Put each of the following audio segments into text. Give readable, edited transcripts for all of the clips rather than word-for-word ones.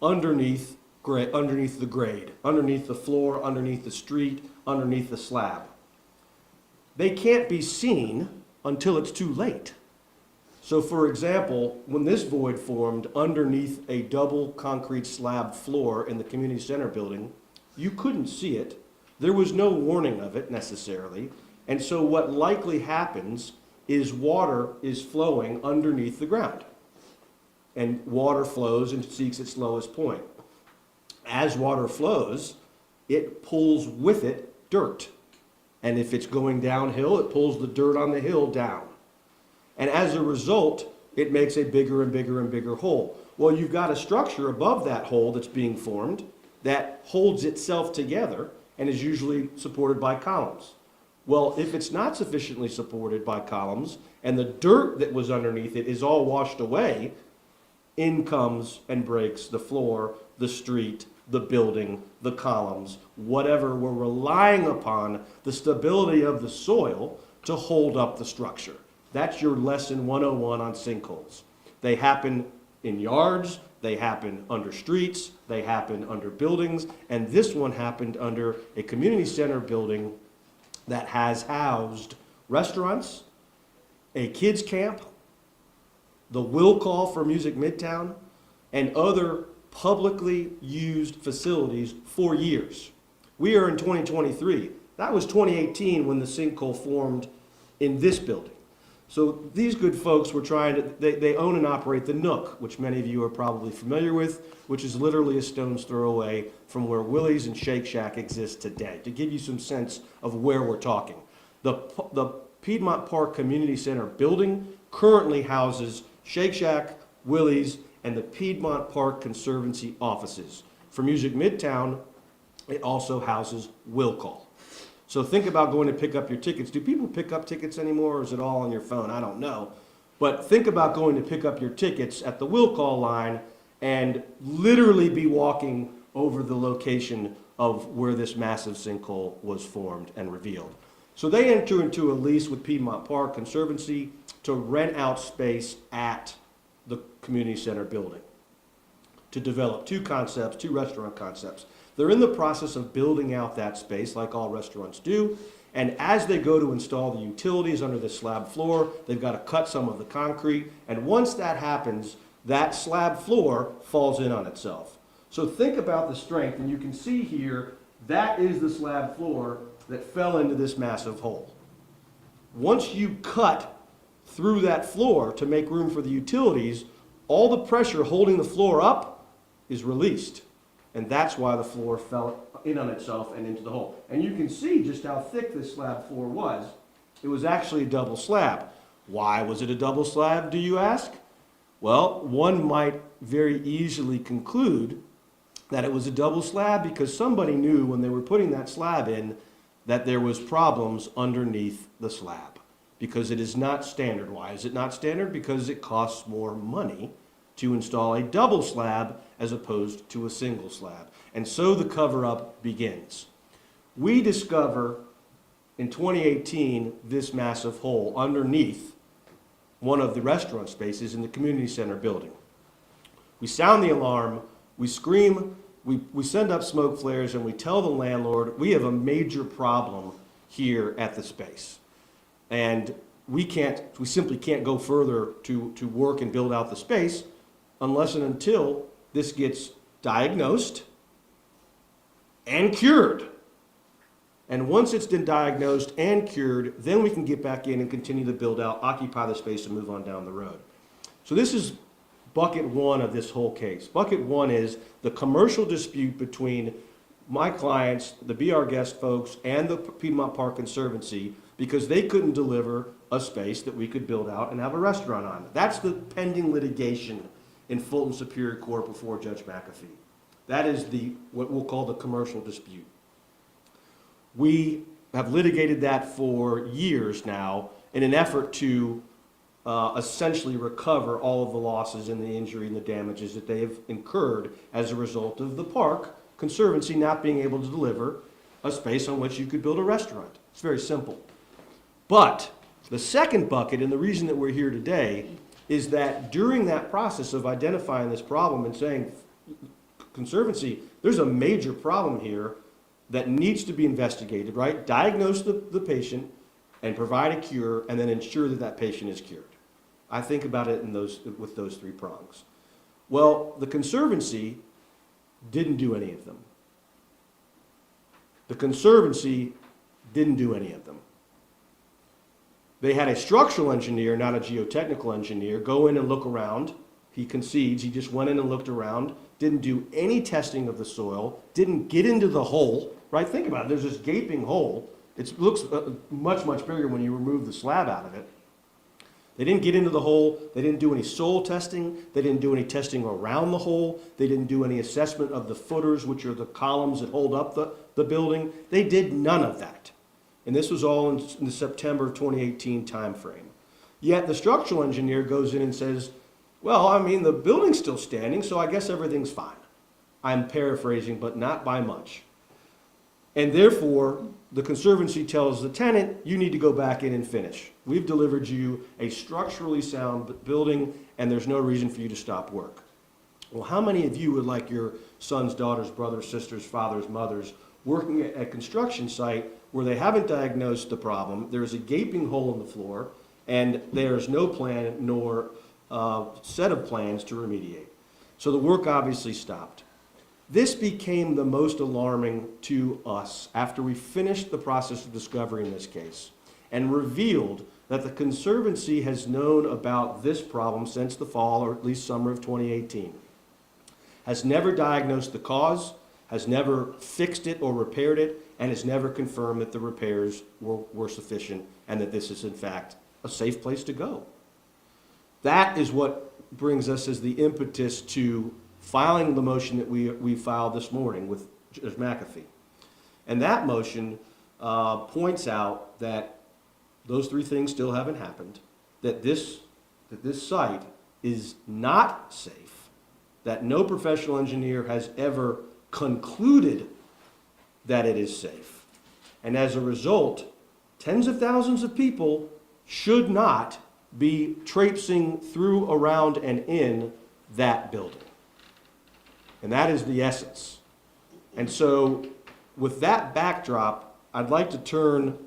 underneath underneath the grade, underneath the floor, underneath the street, underneath the slab. They can't be seen until it's too late. So for example, when this void formed underneath a double concrete slab floor in the community center building, you couldn't see it. There was no warning of it necessarily. And so what likely happens is water is flowing underneath the ground. And water flows and seeks its lowest point. As water flows, it pulls with it dirt. And if it's going downhill, it pulls the dirt on the hill down. And as a result, it makes a bigger and bigger and bigger hole. Well, you've got a structure above that hole that's being formed that holds itself together and is usually supported by columns. Well, if it's not sufficiently supported by columns and the dirt that was underneath it is all washed away, in comes and breaks the floor, the street, the building, the columns, whatever. We're relying upon the stability of the soil to hold up the structure. That's your lesson 101 on sinkholes. They happen in yards, they happen under streets, they happen under buildings, and this one happened under a community center building that has housed restaurants, a kids camp, the will call for Music Midtown, and other publicly used facilities for years. We are in 2023. That was 2018 when the sinkhole formed in this building. So these good folks were trying to, they own and operate the Nook, which many of you are probably familiar with, which is literally a stone's throw away from where Willie's and Shake Shack exist today, to give you some sense of where we're talking. The Piedmont Park Community Center building currently houses Shake Shack, Willie's, and the Piedmont Park Conservancy offices. For Music Midtown, it also houses Will Call. So think about going to pick up your tickets. Do people pick up tickets anymore, or is it all on your phone? I don't know. But think about going to pick up your tickets at the will call line and literally be walking over the location of where this massive sinkhole was formed and revealed. So they enter into a lease with Piedmont Park Conservancy to rent out space at the community center building to develop two restaurant concepts. They're in the process of building out that space like all restaurants do. And as they go to install the utilities under the slab floor, they've got to cut some of the concrete. And once that happens, that slab floor falls in on itself. So think about the strength. And you can see here, that is the slab floor that fell into this massive hole. Once you cut through that floor to make room for the utilities, all the pressure holding the floor up is released. And that's why the floor fell in on itself and into the hole. And you can see just how thick this slab floor was. It was actually a double slab. Why was it a double slab, do you ask? Well, one might very easily conclude that it was a double slab because somebody knew when they were putting that slab in that there was problems underneath the slab, because it is not standard. Why is it not standard? Because it costs more money to install a double slab as opposed to a single slab. And so the cover-up begins. We discover in 2018 this massive hole underneath one of the restaurant spaces in the community center building. We sound the alarm, we scream, we send up smoke flares, and we tell the landlord we have a major problem here at the space. And we simply can't go further to work and build out the space unless and until this gets diagnosed and cured. And once it's been diagnosed and cured, then we can get back in and continue to build out, occupy the space, and move on down the road. So this is bucket one of this whole case. Bucket one is the commercial dispute between my clients, the Be Our Guest folks, and the Piedmont Park Conservancy, because they couldn't deliver a space that we could build out and have a restaurant on. That's the pending litigation in Fulton Superior Court before Judge McAfee. That is what we'll call the commercial dispute. We have litigated that for years now in an effort to essentially recover all of the losses and the injury and the damages that they have incurred as a result of the Park Conservancy not being able to deliver a space on which you could build a restaurant. It's very simple. But the second bucket, and the reason that we're here today, is that during that process of identifying this problem and saying, Conservancy, there's a major problem here that needs to be investigated, right? Diagnose the patient and provide a cure, and then ensure that that patient is cured. I think about it with those three prongs. Well, the Conservancy didn't do any of them. The Conservancy didn't do any of them. They had a structural engineer, not a geotechnical engineer, go in and look around. He concedes, he just went in and looked around, didn't do any testing of the soil, didn't get into the hole, right? Think about it, there's this gaping hole. It looks much, much bigger when you remove the slab out of it. They didn't get into the hole, they didn't do any soil testing, they didn't do any testing around the hole, they didn't do any assessment of the footers, which are the columns that hold up the building. They did none of that. And this was all in the September of 2018 timeframe. Yet the structural engineer goes in and says, well, I mean, the building's still standing, so I guess everything's fine. I'm paraphrasing, but not by much. And therefore, the Conservancy tells the tenant, you need to go back in and finish. We've delivered you a structurally sound building, and there's no reason for you to stop work. Well, how many of you would like your sons, daughters, brothers, sisters, fathers, mothers working at a construction site where they haven't diagnosed the problem, there's a gaping hole in the floor, and there's no plan nor set of plans to remediate? So the work obviously stopped. This became the most alarming to us after we finished the process of discovery in this case and revealed that the Conservancy has known about this problem since the fall, or at least summer of 2018. Has never diagnosed the cause, has never fixed it or repaired it, and has never confirmed that the repairs were sufficient and that this is in fact a safe place to go. That is what brings us as the impetus to filing the motion that we filed this morning with Judge McAfee. And that motion points out that those three things still haven't happened, that this site is not safe, that no professional engineer has ever concluded that it is safe. And as a result, tens of thousands of people should not be traipsing through, around, and in that building. And that is the essence. And so with that backdrop, I'd like to turn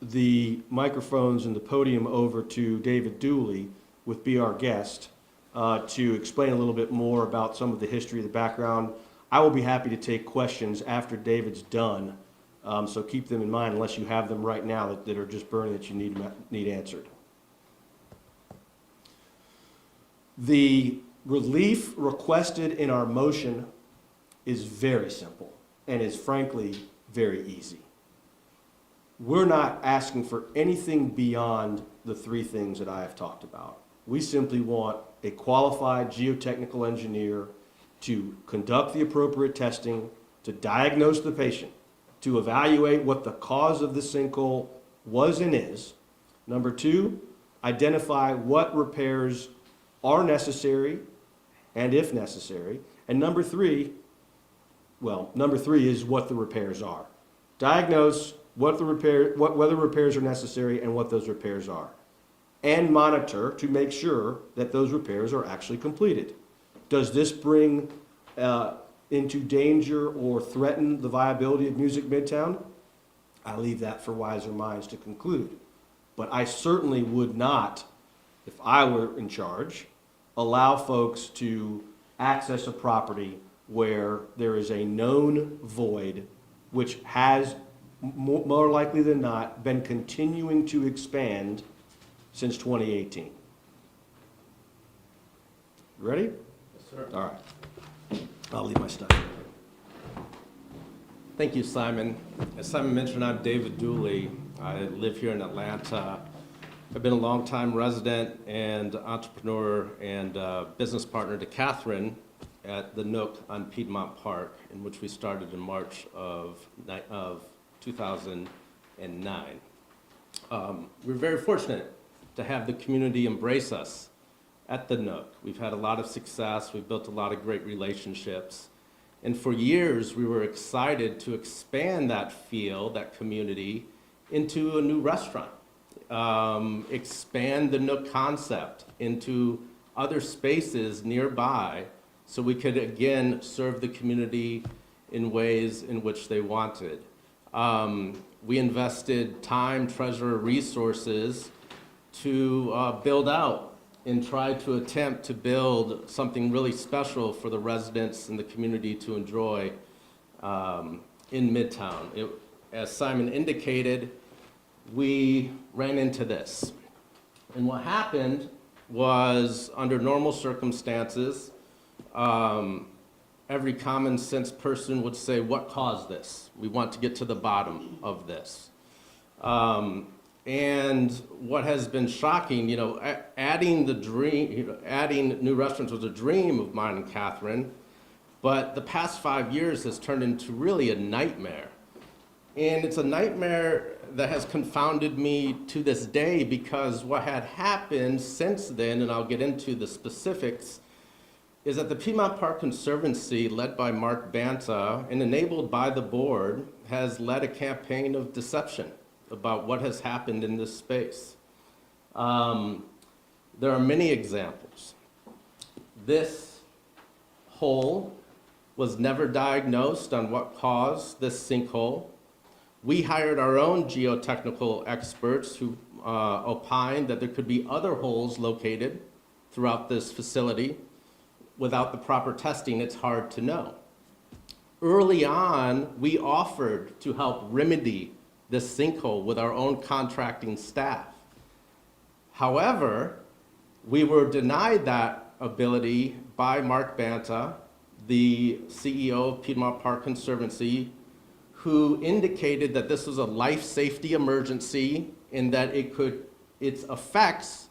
the microphones and the podium over to David Dooley, with Be Our Guest, to explain a little bit more about some of the history, the background. I will be happy to take questions after David's done, so keep them in mind unless you have them right now that are just burning that you need answered. The relief requested in our motion is very simple and is frankly very easy. We're not asking for anything beyond the three things that I have talked about. We simply want a qualified geotechnical engineer to conduct the appropriate testing, to diagnose the patient, to evaluate what the cause of the sinkhole was and is. Number two, identify what repairs are necessary and if necessary. And number three is what the repairs are. Diagnose whether repairs are necessary and what those repairs are. And monitor to make sure that those repairs are actually completed. Does this bring into danger or threaten the viability of Music Midtown? I leave that for wiser minds to conclude. But I certainly would not, if I were in charge, allow folks to access a property where there is a known void which has more likely than not been continuing to expand since 2018. Ready? Yes, sir. All right. I'll leave my stuff here. Thank you, Simon. As Simon mentioned, I'm David Dooley. I live here in Atlanta. I've been a longtime resident and entrepreneur and business partner to Catherine at the Nook on Piedmont Park, in which we started in March of 2009. We're very fortunate to have the community embrace us at the Nook. We've had a lot of success. We've built a lot of great relationships. And for years, we were excited to expand that feel, that community, into a new restaurant. Expand the Nook concept into other spaces nearby so we could again serve the community in ways in which they wanted. We invested time, treasure, resources to build out and try to attempt to build something really special for the residents and the community to enjoy in Midtown. As Simon indicated, we ran into this. And what happened was, under normal circumstances, every common sense person would say, what caused this? We want to get to the bottom of this. And what has been shocking, adding new restaurants was a dream of mine and Catherine, but the past 5 years has turned into really a nightmare. And it's a nightmare that has confounded me to this day, because what had happened since then, and I'll get into the specifics, is that the Piedmont Park Conservancy, led by Mark Banta and enabled by the board, has led a campaign of deception about what has happened in this space. There are many examples. This hole was never diagnosed on what caused this sinkhole. We hired our own geotechnical experts who opined that there could be other holes located throughout this facility. Without the proper testing, it's hard to know. Early on, we offered to help remedy this sinkhole with our own contracting staff. However, we were denied that ability by Mark Banta, the CEO of Piedmont Park Conservancy, who indicated that this was a life safety emergency and that its effects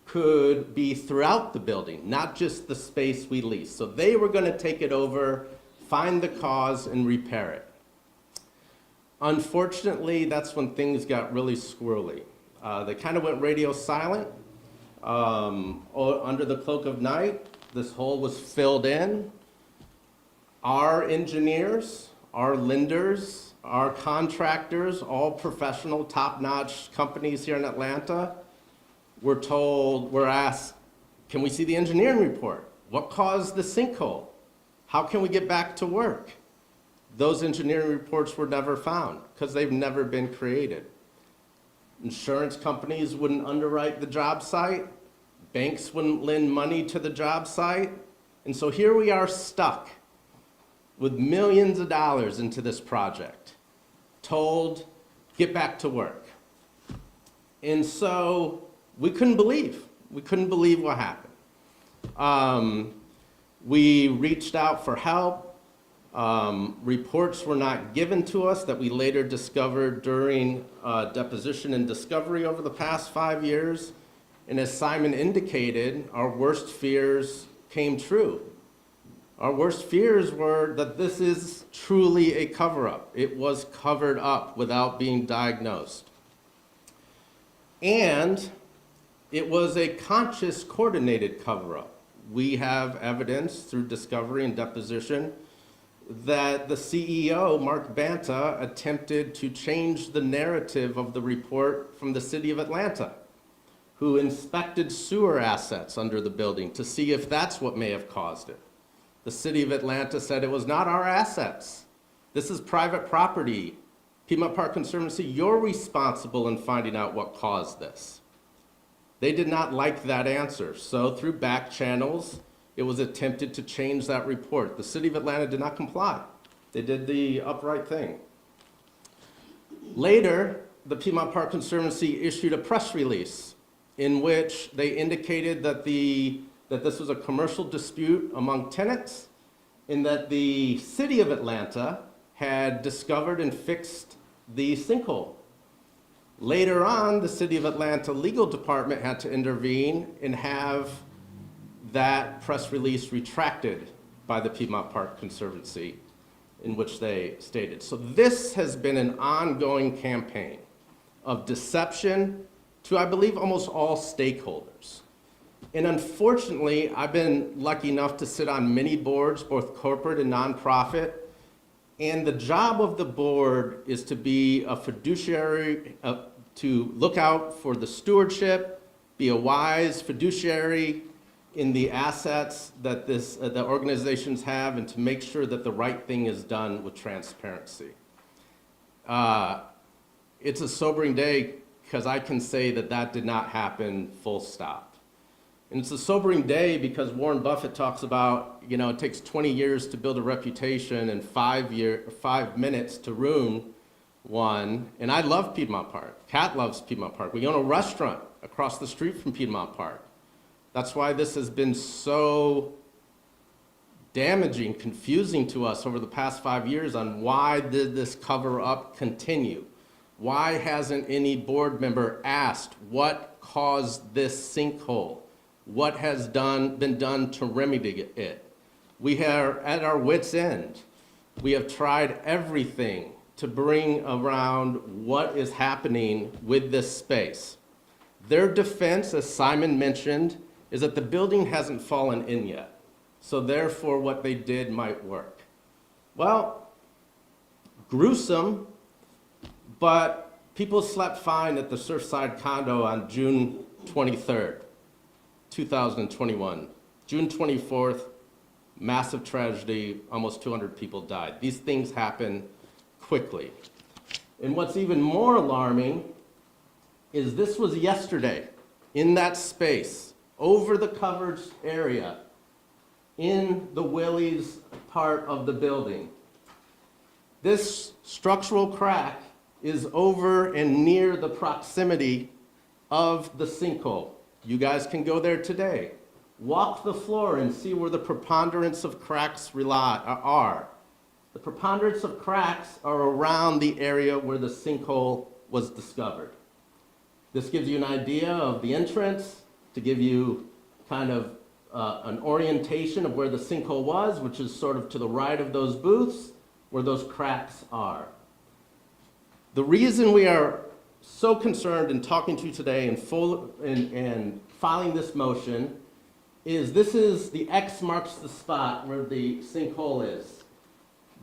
could be throughout the building, not just the space we lease. So they were going to take it over, find the cause, and repair it. Unfortunately, that's when things got really squirrely. They kind of went radio silent. Under the cloak of night, this hole was filled in. Our engineers, our lenders, our contractors, all professional, top-notch companies here in Atlanta, we're asked, can we see the engineering report? What caused the sinkhole? How can we get back to work? Those engineering reports were never found because they've never been created. Insurance companies wouldn't underwrite the job site. Banks wouldn't lend money to the job site. And so here we are stuck with millions of dollars into this project, told, get back to work. And so we couldn't believe what happened. We reached out for help. Reports were not given to us that we later discovered during deposition and discovery over the past 5 years. And as Simon indicated, our worst fears came true. Our worst fears were that this is truly a cover-up. It was covered up without being diagnosed. And it was a conscious, coordinated cover-up. We have evidence through discovery and deposition that the CEO, Mark Banta, attempted to change the narrative of the report from the city of Atlanta, who inspected sewer assets under the building to see if that's what may have caused it. The city of Atlanta said it was not our assets. This is private property. Piedmont Park Conservancy, you're responsible in finding out what caused this. They did not like that answer, so through back channels, it was attempted to change that report. The city of Atlanta did not comply. They did the upright thing. Later, the Piedmont Park Conservancy issued a press release in which they indicated that this was a commercial dispute among tenants and that the city of Atlanta had discovered and fixed the sinkhole. Later on, the city of Atlanta legal department had to intervene and have that press release retracted by the Piedmont Park Conservancy, in which they stated. So this has been an ongoing campaign of deception to, I believe, almost all stakeholders. And unfortunately, I've been lucky enough to sit on many boards, both corporate and nonprofit, and the job of the board is to be a fiduciary, to look out for the stewardship, be a wise fiduciary, in the assets that the organizations have and to make sure that the right thing is done with transparency. It's a sobering day because I can say that that did not happen, full stop. And it's a sobering day because Warren Buffett talks about, you know, it takes 20 years to build a reputation and 5 minutes to ruin one. And I love Piedmont Park. Kat loves Piedmont Park. We own a restaurant across the street from Piedmont Park. That's why this has been so damaging, confusing to us over the past 5 years on why did this cover-up continue? Why hasn't any board member asked what caused this sinkhole? What has been done to remedy it? We are at our wits' end. We have tried everything to bring around what is happening with this space. Their defense, as Simon mentioned, is that the building hasn't fallen in yet. So therefore, what they did might work. Well, gruesome, but people slept fine at the Surfside condo on June 23rd, 2021. June 24th, massive tragedy, almost 200 people died. These things happen quickly. And what's even more alarming is this was yesterday in that space, over the covered area, in the Willie's part of the building. This structural crack is over and near the proximity of the sinkhole. You guys can go there today. Walk the floor and see where the preponderance of cracks are. The preponderance of cracks are around the area where the sinkhole was discovered. This gives you an idea of the entrance, to give you kind of an orientation of where the sinkhole was, which is sort of to the right of those booths, where those cracks are. The reason we are so concerned in talking to you today and filing this motion is this is the X marks the spot where the sinkhole is.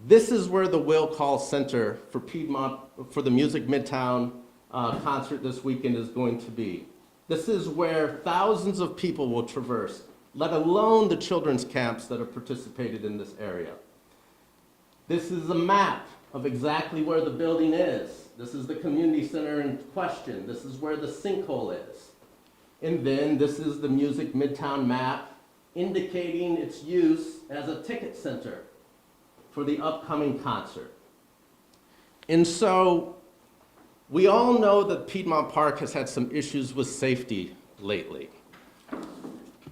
This is where the Will Call Center for Piedmont, for the Music Midtown concert this weekend is going to be. This is where thousands of people will traverse, let alone the children's camps that have participated in this area. This is a map of exactly where the building is. This is the community center in question. This is where the sinkhole is. And then this is the Music Midtown map indicating its use as a ticket center for the upcoming concert. And so we all know that Piedmont Park has had some issues with safety lately.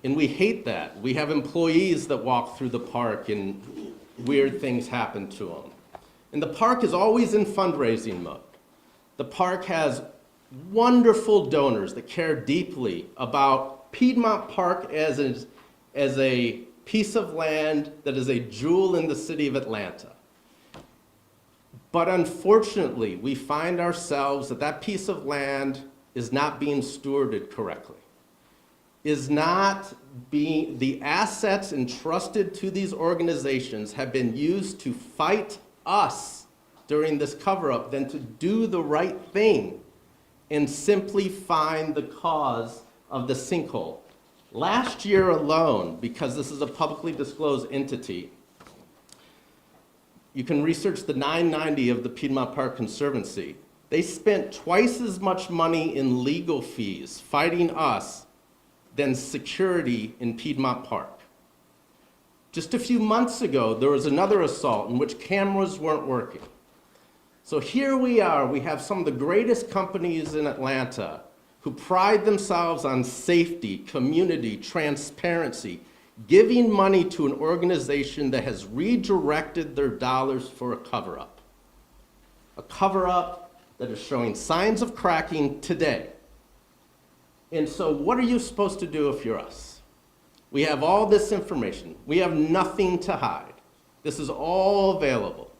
And we hate that. We have employees that walk through the park and weird things happen to them. And the park is always in fundraising mode. The park has wonderful donors that care deeply about Piedmont Park as a piece of land that is a jewel in the city of Atlanta. But unfortunately, we find ourselves that piece of land is not being stewarded correctly. The assets entrusted to these organizations have been used to fight us during this cover-up than to do the right thing and simply find the cause of the sinkhole. Last year alone, because this is a publicly disclosed entity, you can research the 990 of the Piedmont Park Conservancy. They spent twice as much money in legal fees fighting us than security in Piedmont Park. Just a few months ago, there was another assault in which cameras weren't working. So here we are, we have some of the greatest companies in Atlanta who pride themselves on safety, community, transparency, giving money to an organization that has redirected their dollars for a cover-up. A cover-up that is showing signs of cracking today. And so what are you supposed to do if you're us? We have all this information. We have nothing to hide. This is all available.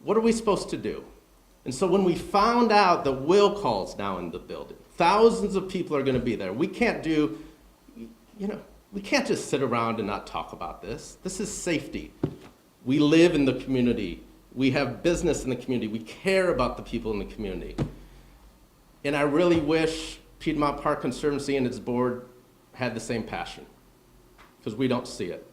What are we supposed to do? And so when we found out that Will Call's now in the building, thousands of people are going to be there. We can't we can't just sit around and not talk about this. This is safety. We live in the community. We have business in the community. We care about the people in the community. And I really wish Piedmont Park Conservancy and its board had the same passion, because we don't see it.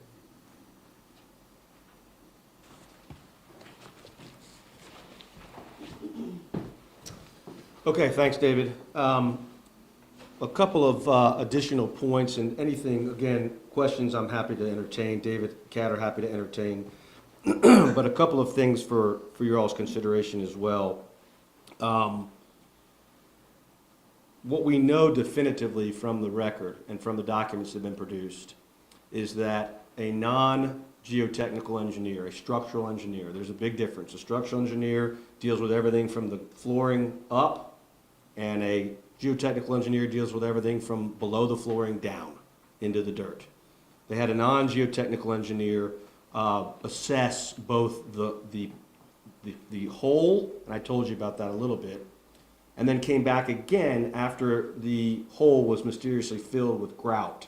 Okay, thanks, David. A couple of additional points, and anything, again, questions I'm happy to entertain. David, Kat are happy to entertain. But a couple of things for your all's consideration as well. What we know definitively from the record and from the documents that have been produced is that a non-geotechnical engineer, a structural engineer, there's a big difference. A structural engineer deals with everything from the flooring up, and a geotechnical engineer deals with everything from below the flooring down into the dirt. They had a non-geotechnical engineer assess both the hole, and I told you about that a little bit, and then came back again after the hole was mysteriously filled with grout.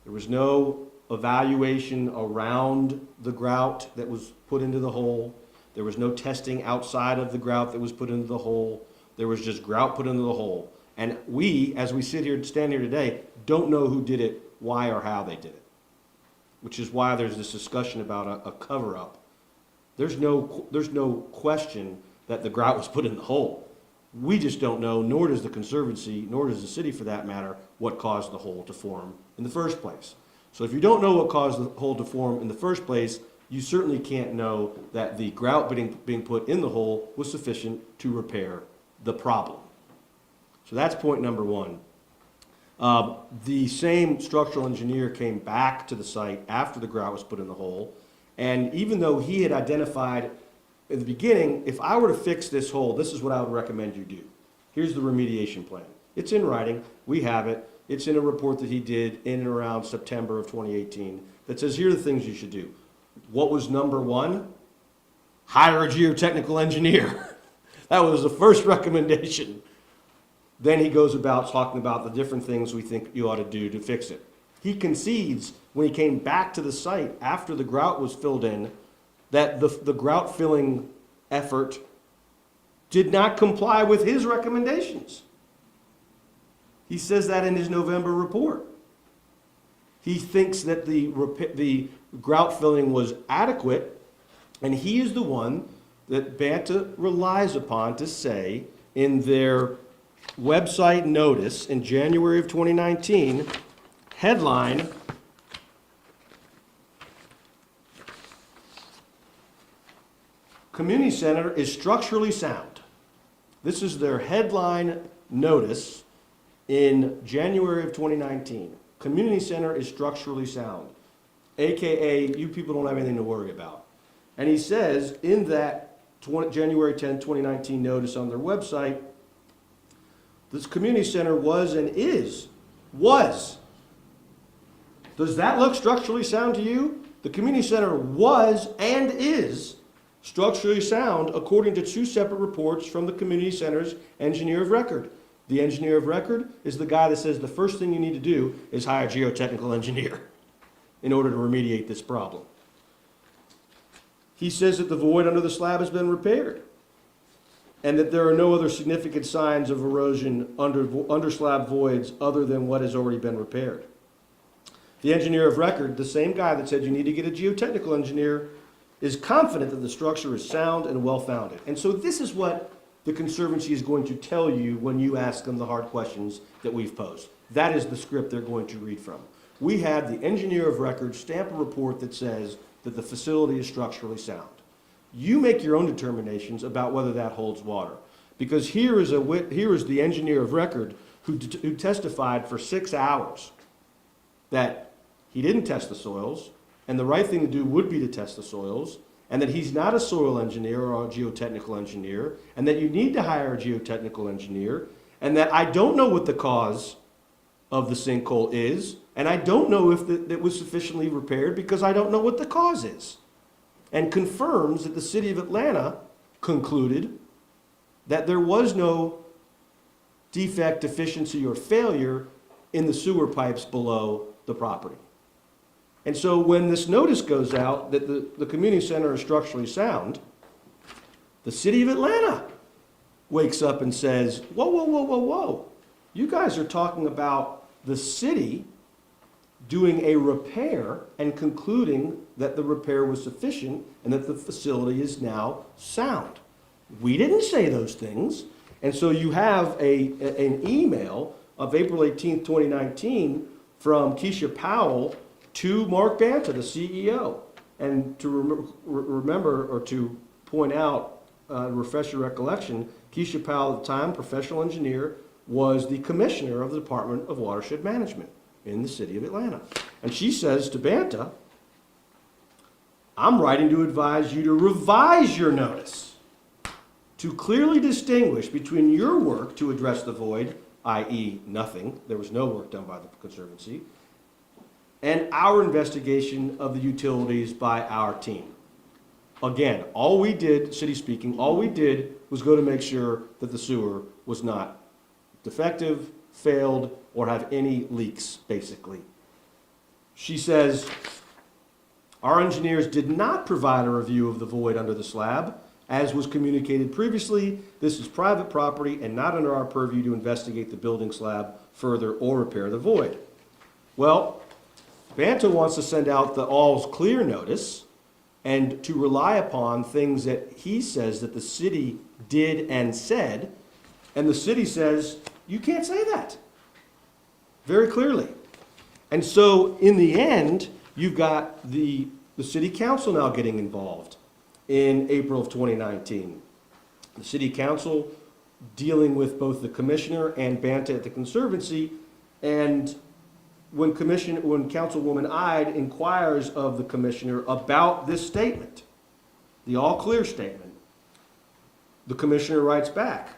There was no evaluation around the grout that was put into the hole. There was no testing outside of the grout that was put into the hole. There was just grout put into the hole. And we, as we stand here today, don't know who did it, why, or how they did it. Which is why there's this discussion about a cover-up. There's no question that the grout was put in the hole. We just don't know, nor does the Conservancy, nor does the city for that matter, what caused the hole to form in the first place. So if you don't know what caused the hole to form in the first place, you certainly can't know that the grout being put in the hole was sufficient to repair the problem. So that's point number one. The same structural engineer came back to the site after the grout was put in the hole, and even though he had identified in the beginning, if I were to fix this hole, this is what I would recommend you do. Here's the remediation plan. It's in writing. We have it. It's in a report that he did in and around September of 2018 that says, here are the things you should do. What was number one? Hire a geotechnical engineer. That was the first recommendation. Then he goes about talking about the different things we think you ought to do to fix it. He concedes when he came back to the site after the grout was filled in that the grout filling effort did not comply with his recommendations. He says that in his November report. He thinks that the grout filling was adequate, and he is the one that Banta relies upon to say in their website notice in January of 2019, headline, Community Center is structurally sound. This is their headline notice in January of 2019. Community Center is structurally sound, AKA you people don't have anything to worry about. And he says in that January 10, 2019 notice on their website, this community center was. Does that look structurally sound to you? The community center was and is structurally sound according to two separate reports from the community center's engineer of record. The engineer of record is the guy that says the first thing you need to do is hire a geotechnical engineer in order to remediate this problem. He says that the void under the slab has been repaired and that there are no other significant signs of erosion under slab voids other than what has already been repaired. The engineer of record, the same guy that said you need to get a geotechnical engineer, is confident that the structure is sound and well-founded. And so this is what the Conservancy is going to tell you when you ask them the hard questions that we've posed. That is the script they're going to read from. We had the engineer of record stamp a report that says that the facility is structurally sound. You make your own determinations about whether that holds water. Because here is the engineer of record who testified for 6 hours that he didn't test the soils, and the right thing to do would be to test the soils, and that he's not a soil engineer or a geotechnical engineer, and that you need to hire a geotechnical engineer, and that I don't know what the cause of the sinkhole is, and I don't know if it was sufficiently repaired because I don't know what the cause is. And confirms that the city of Atlanta concluded that there was no defect, deficiency, or failure in the sewer pipes below the property. And so when this notice goes out that the community center is structurally sound, the city of Atlanta wakes up and says, whoa, whoa, whoa, whoa, whoa. You guys are talking about the city doing a repair and concluding that the repair was sufficient and that the facility is now sound. We didn't say those things. And so you have an email of April 18th, 2019 from Keisha Powell to Mark Banta, the CEO. And to remember or to point out, refresh your recollection, Keisha Powell at the time, professional engineer, was the commissioner of the Department of Watershed Management in the city of Atlanta. And she says to Banta, I'm writing to advise you to revise your notice to clearly distinguish between your work to address the void, i.e. nothing, there was no work done by the Conservancy, and our investigation of the utilities by our team. Again, all we did, city speaking, all we did was go to make sure that the sewer was not defective, failed, or have any leaks, basically. She says, our engineers did not provide a review of the void under the slab. As was communicated previously, this is private property and not under our purview to investigate the building slab further or repair the void. Well, Banta wants to send out the all's clear notice and to rely upon things that he says that the city did and said, and the city says, you can't say that, very clearly. And so in the end, you've got the city council now getting involved in April of 2019. The city council dealing with both the commissioner and Banta at the Conservancy, and when Councilwoman Ide inquires of the commissioner about this statement, the all clear statement, the commissioner writes back,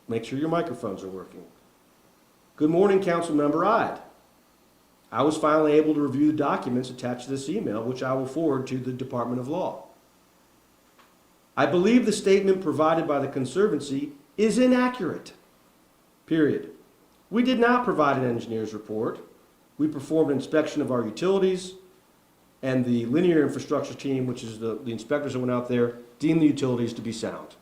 make sure your microphones are working. Good morning, Council Member Ide. I was finally able to review the documents attached to this email, which I will forward to the Department of Law. I believe the statement provided by the Conservancy is inaccurate, period. We did not provide an engineer's report. We performed an inspection of our utilities, and the linear infrastructure team, which is the inspectors that went out there, deemed the utilities to be sound.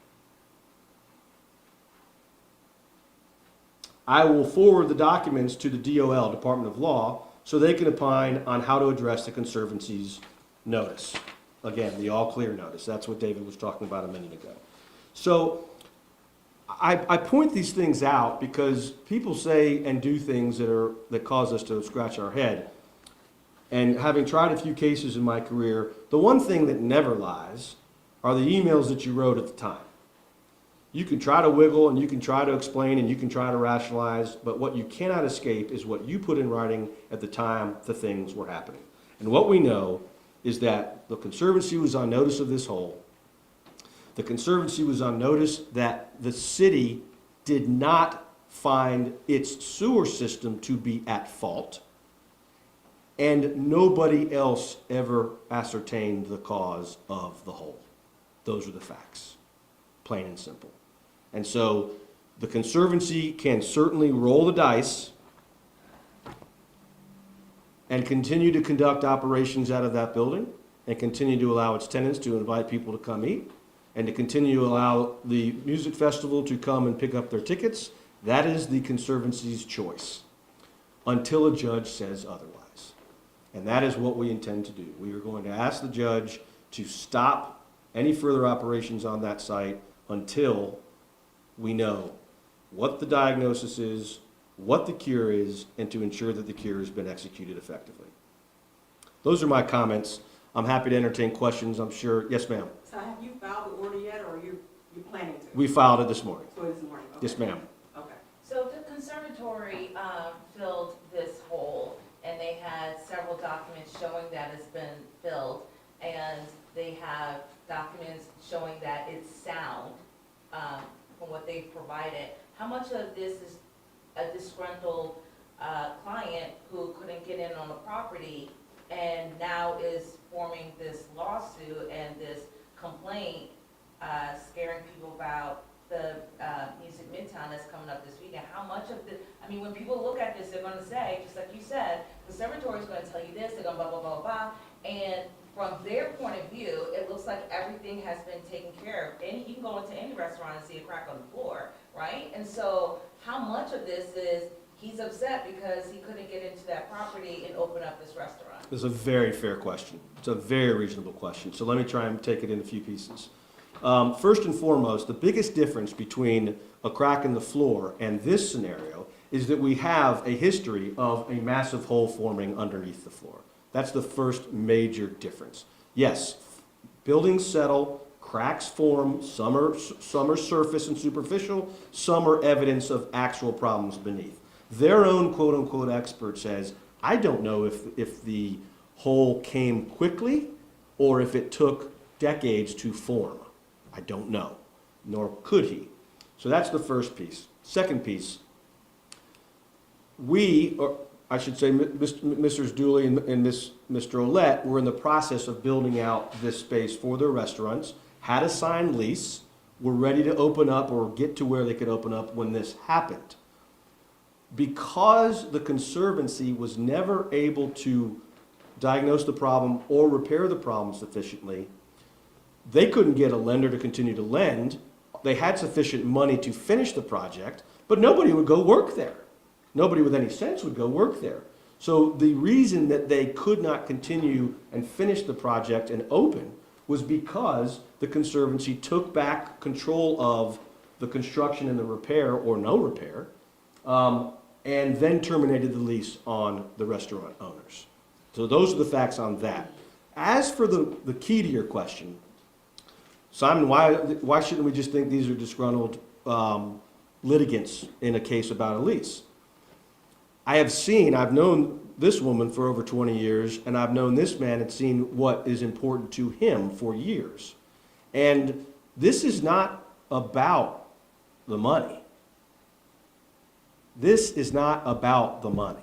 I will forward the documents to the DOL, Department of Law, so they can opine on how to address the Conservancy's notice. Again, the all clear notice. That's what David was talking about a minute ago. So I point these things out because people say and do things that cause us to scratch our head. And having tried a few cases in my career, the one thing that never lies are the emails that you wrote at the time. You can try to wiggle and you can try to explain and you can try to rationalize, but what you cannot escape is what you put in writing at the time the things were happening. And what we know is that the Conservancy was on notice of this hole. The Conservancy was on notice that the city did not find its sewer system to be at fault, and nobody else ever ascertained the cause of the hole. Those are the facts, plain and simple. And so the Conservancy can certainly roll the dice and continue to conduct operations out of that building and continue to allow its tenants to invite people to come eat and to continue to allow the music festival to come and pick up their tickets. That is the Conservancy's choice until a judge says otherwise. And that is what we intend to do. We are going to ask the judge to stop any further operations on that site until we know what the diagnosis is, what the cure is, and to ensure that the cure has been executed effectively. Those are my comments. I'm happy to entertain questions, I'm sure. Yes, ma'am. So have you filed the order yet, or are you planning to? We filed it this morning. So this morning? Okay. Yes, ma'am. Okay. So the conservatory filled this hole, and they had several documents showing that it's been filled, and they have documents showing that it's sound from what they've provided. How much of this is a disgruntled client who couldn't get in on the property and now is forming this lawsuit and this complaint, scaring people about the Music Midtown that's coming up this weekend? How much of the, I mean, when people look at this, they're gonna say, just like you said, the conservatory is gonna tell you this, they're gonna blah, blah, blah, blah, and from their point of view, it looks like everything has been taken care of. You can go into any restaurant and see a crack on the floor, right? And so how much of this is he's upset because he couldn't get into that property and open up this restaurant? It's a very fair question. It's a very reasonable question. So let me try and take it in a few pieces. First and foremost, the biggest difference between a crack in the floor and this scenario is that we have a history of a massive hole forming underneath the floor. That's the first major difference. Yes, buildings settle, cracks form, some are surface and superficial, some are evidence of actual problems beneath. Their own quote-unquote expert says, I don't know if the hole came quickly or if it took decades to form. I don't know, nor could he. So that's the first piece. Second piece, or I should say Mrs. Dooley and Mr. Ouellette were in the process of building out this space for their restaurants, had a signed lease, were ready to open up or get to where they could open up when this happened. Because the Conservancy was never able to diagnose the problem or repair the problem sufficiently, they couldn't get a lender to continue to lend. They had sufficient money to finish the project, but nobody would go work there. Nobody with any sense would go work there. So the reason that they could not continue and finish the project and open was because the Conservancy took back control of the construction and the repair or no repair, and then terminated the lease on the restaurant owners. So those are the facts on that. As for the key to your question, Simon, why shouldn't we just think these are disgruntled litigants in a case about a lease? I've known this woman for over 20 years, and I've known this man and seen what is important to him for years. And this is not about the money. This is not about the money.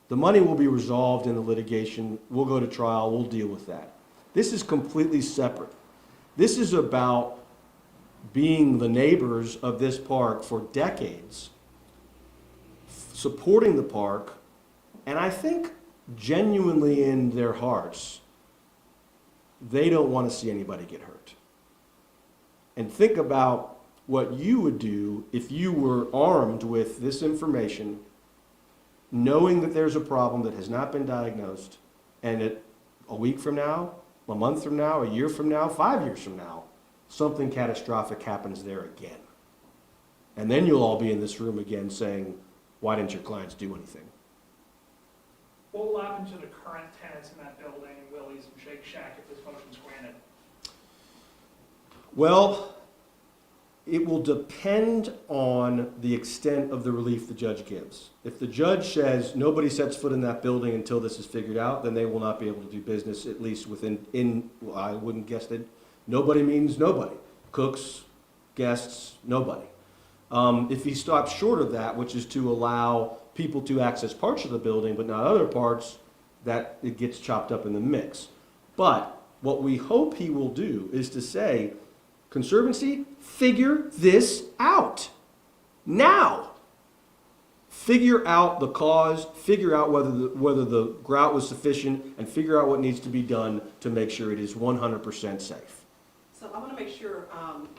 The money will be resolved in the litigation. We'll go to trial. We'll deal with that. This is completely separate. This is about being the neighbors of this park for decades, supporting the park, and I think genuinely in their hearts, they don't want to see anybody get hurt. And think about what you would do if you were armed with this information, knowing that there's a problem that has not been diagnosed, and that a week from now, a month from now, a year from now, 5 years from now, something catastrophic happens there again. And then you'll all be in this room again saying, why didn't your clients do anything? What will happen to the current tenants in that building, Willie's and Shake Shack, if this motion's granted? Well, it will depend on the extent of the relief the judge gives. If the judge says nobody sets foot in that building until this is figured out, then they will not be able to do business, at least well, I wouldn't guess that nobody means nobody. Cooks, guests, nobody. If he stops short of that, which is to allow people to access parts of the building but not other parts, that it gets chopped up in the mix. But what we hope he will do is to say, Conservancy, figure this out now. Figure out the cause, figure out whether the grout was sufficient, and figure out what needs to be done to make sure it is 100% safe. So I want to make sure,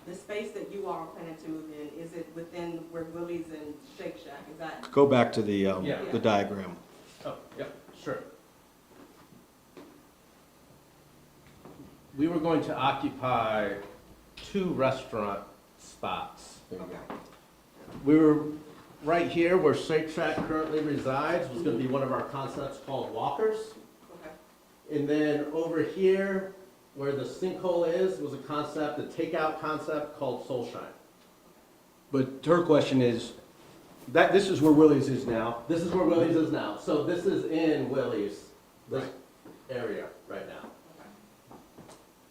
the space that you all are planning to move in, is it within where Willie's and Shake Shack, is that? Go back to the Yeah. the diagram. Oh, yeah, sure. We were going to occupy 2 restaurant spots. There you go. We were right here where Shake Shack currently resides, was gonna be one of our concepts called Walkers. Okay. And then over here, where the sinkhole is, was a concept, a takeout concept called Soulshine. But her question is, that this is where Willie's is now. This is where Willie's is now. So this is in Willie's, this Right. area right now.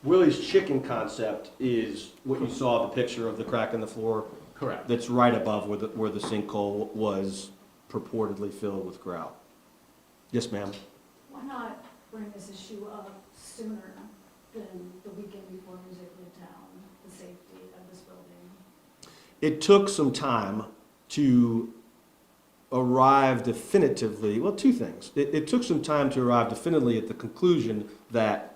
Willie's chicken concept is what you saw, the picture of the crack in the floor. Correct. That's right above where the sinkhole was purportedly filled with grout. Yes, ma'am. Why not bring this issue up sooner than the weekend before Music Town, the safety of this building? It took some time to arrive definitively, well, 2 things. It took some time to arrive definitively at the conclusion that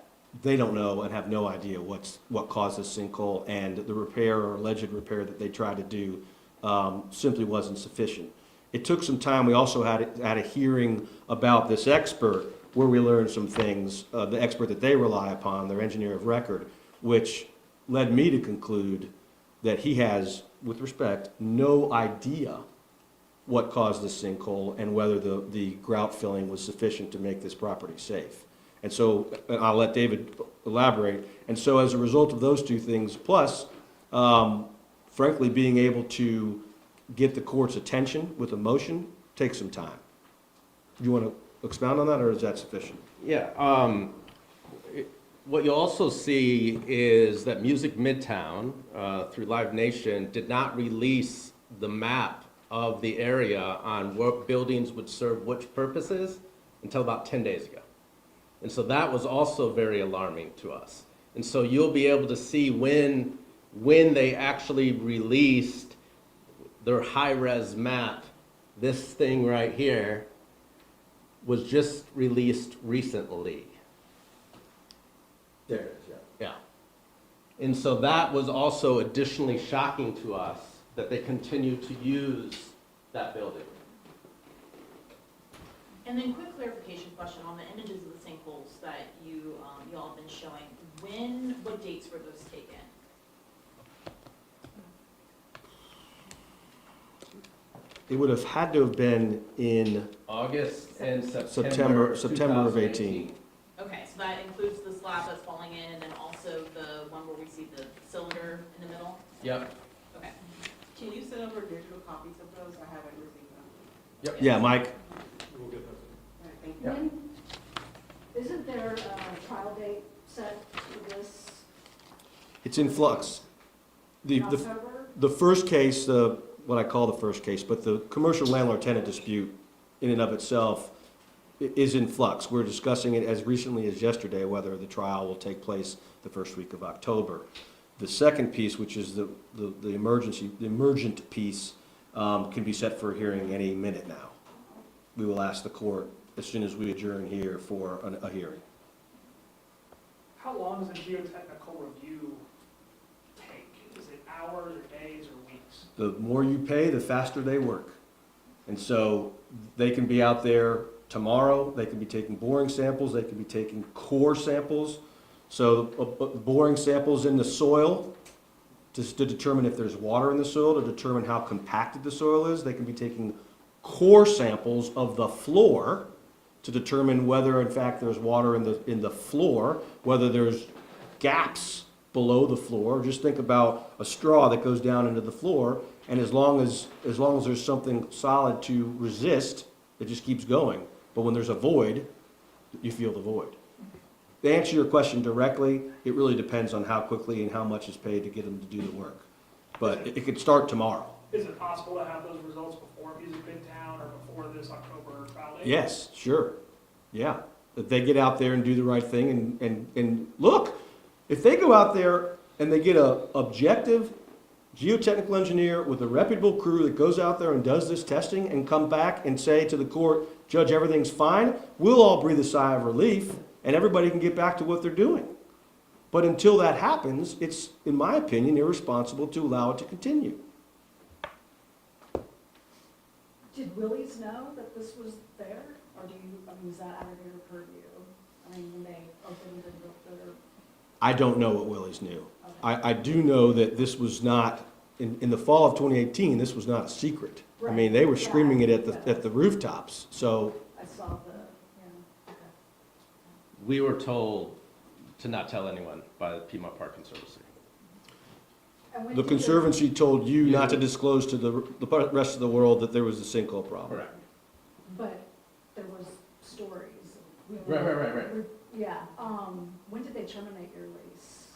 they don't know and have no idea what caused this sinkhole, and the repair or alleged repair that they tried to do simply wasn't sufficient. It took some time. We also had a hearing about this expert where we learned some things, the expert that they rely upon, their engineer of record, which led me to conclude that he has, with respect, no idea what caused this sinkhole and whether the grout filling was sufficient to make this property safe. And so, and I'll let David elaborate. And so as a result of those two things, plus, frankly, being able to get the court's attention with a motion takes some time. Do you want to expound on that, or is that sufficient? Yeah, what you'll also see is that Music Midtown, through Live Nation, did not release the map of the area on what buildings would serve which purposes until about 10 days ago. And so that was also very alarming to us. And so you'll be able to see when they actually released their high-res map, this thing right here was just released recently. There it is, yeah. Yeah. And so that was also additionally shocking to us, that they continue to use that building. And then quick clarification question on the images of the sinkholes that you all have been showing. What dates were those taken? It would have had to have been in August and September of 18. Okay, so that includes the slab that's falling in and then also the one where we see the cylinder in the middle? Yep. Okay. Can you send over digital copies of those? I haven't received them. Yep. Yeah, Mike? We'll get those. All right, thank you. When, isn't there a trial date set for this It's in flux. in October? The first case, what I call the first case, but the commercial landlord-tenant dispute in and of itself is in flux. We're discussing it as recently as yesterday, whether the trial will take place the first week of October. The second piece, which is the emergent piece, can be set for a hearing any minute now. We will ask the court as soon as we adjourn here for a hearing. How long does a geotechnical review take? Is it hours or days or weeks? The more you pay, the faster they work. And so they can be out there tomorrow, they can be taking boring samples, they can be taking core samples. So boring samples in the soil to determine if there's water in the soil, to determine how compacted the soil is. They can be taking core samples of the floor to determine whether in fact there's water in the floor, whether there's gaps below the floor. Just think about a straw that goes down into the floor, and as long as there's something solid to resist, it just keeps going. But when there's a void, you feel the void. To answer your question directly, it really depends on how quickly and how much is paid to get them to do the work. But it could start tomorrow. Is it possible to have those results before Music Midtown or before this October trial date? Yes, sure. Yeah. If they get out there and do the right thing and look, if they go out there and they get a objective geotechnical engineer with a reputable crew that goes out there and does this testing and come back and say to the court, Judge, everything's fine, we'll all breathe a sigh of relief and everybody can get back to what they're doing. But until that happens, it's, in my opinion, irresponsible to allow it to continue. Did Willie's know that this was there, or is that out of your purview? I mean, when they opened and built their... I don't know what Willie's knew. Okay. I do know that this was not, in the fall of 2018, this was not a secret. I mean, they were screaming it at the rooftops, so. I saw the, yeah, okay. We were told to not tell anyone by the Piedmont Park Conservancy. And when The did Conservancy told you not to disclose to the rest of the world that there was a sinkhole problem. Correct. But there was stories. Right. Yeah, when did they terminate your lease?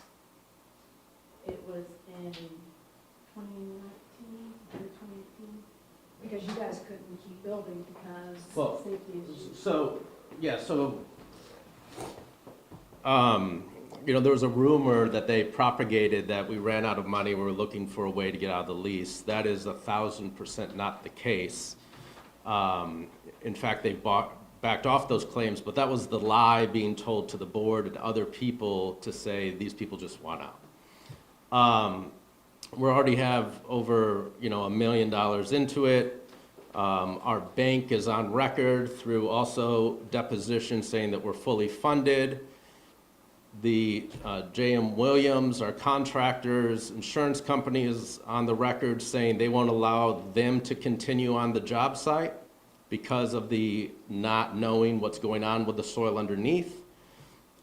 It was in 2019 or 2018? Because you guys couldn't keep building because Well, safety issues. There was a rumor that they propagated that we ran out of money, we were looking for a way to get out of the lease. That is 1,000% not the case. In fact, they backed off those claims, but that was the lie being told to the board and other people to say these people just want out. We already have over, $1 million into it. Our bank is on record through also deposition saying that we're fully funded. The J.M. Williams, our contractors, insurance company is on the record saying they won't allow them to continue on the job site because of the not knowing what's going on with the soil underneath.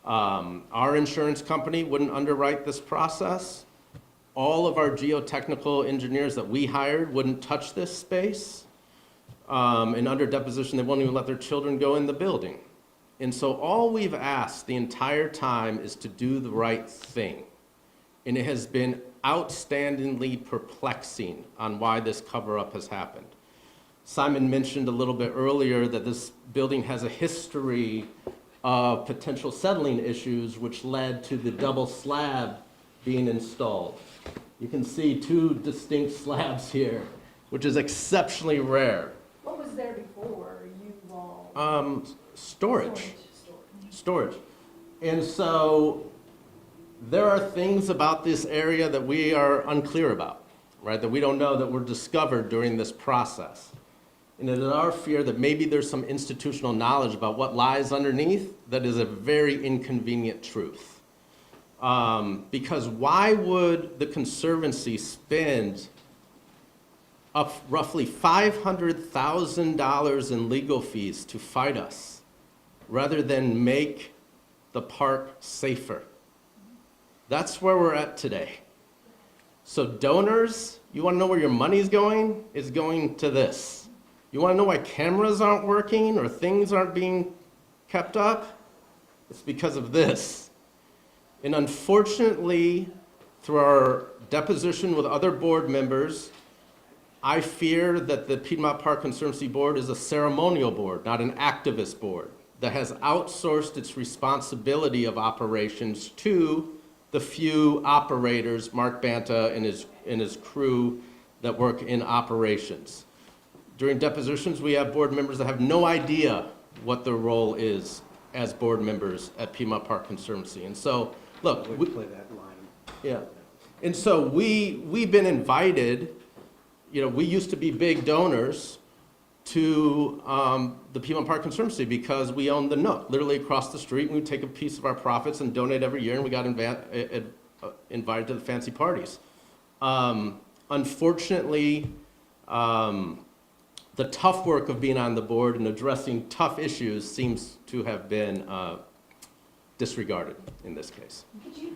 Our insurance company wouldn't underwrite this process. All of our geotechnical engineers that we hired wouldn't touch this space. And under deposition, they won't even let their children go in the building. And so all we've asked the entire time is to do the right thing. And it has been outstandingly perplexing on why this cover-up has happened. Simon mentioned a little bit earlier that this building has a history of potential settling issues, which led to the double slab being installed. You can see two distinct slabs here, which is exceptionally rare. What was there before you all? Storage. And so there are things about this area that we are unclear about, right? That we don't know that were discovered during this process. And it is our fear that maybe there's some institutional knowledge about what lies underneath that is a very inconvenient truth. Because why would the Conservancy spend up roughly $500,000 in legal fees to fight us rather than make the park safer? That's where we're at today. So donors, you want to know where your money's going? It's going to this. You want to know why cameras aren't working or things aren't being kept up? It's because of this. And unfortunately, through our deposition with other board members, I fear that the Piedmont Park Conservancy Board is a ceremonial board, not an activist board, that has outsourced its responsibility of operations to the few operators, Mark Banta and his crew that work in operations. During depositions, we have board members that have no idea what their role is as board members at Piedmont Park Conservancy. And so, look, We play that line. yeah. And so we've been invited, we used to be big donors to the Piedmont Park Conservancy because we own the Nook, literally across the street, and we take a piece of our profits and donate every year, and we got invited to the fancy parties. Unfortunately, the tough work of being on the board and addressing tough issues seems to have been disregarded in this case. Could you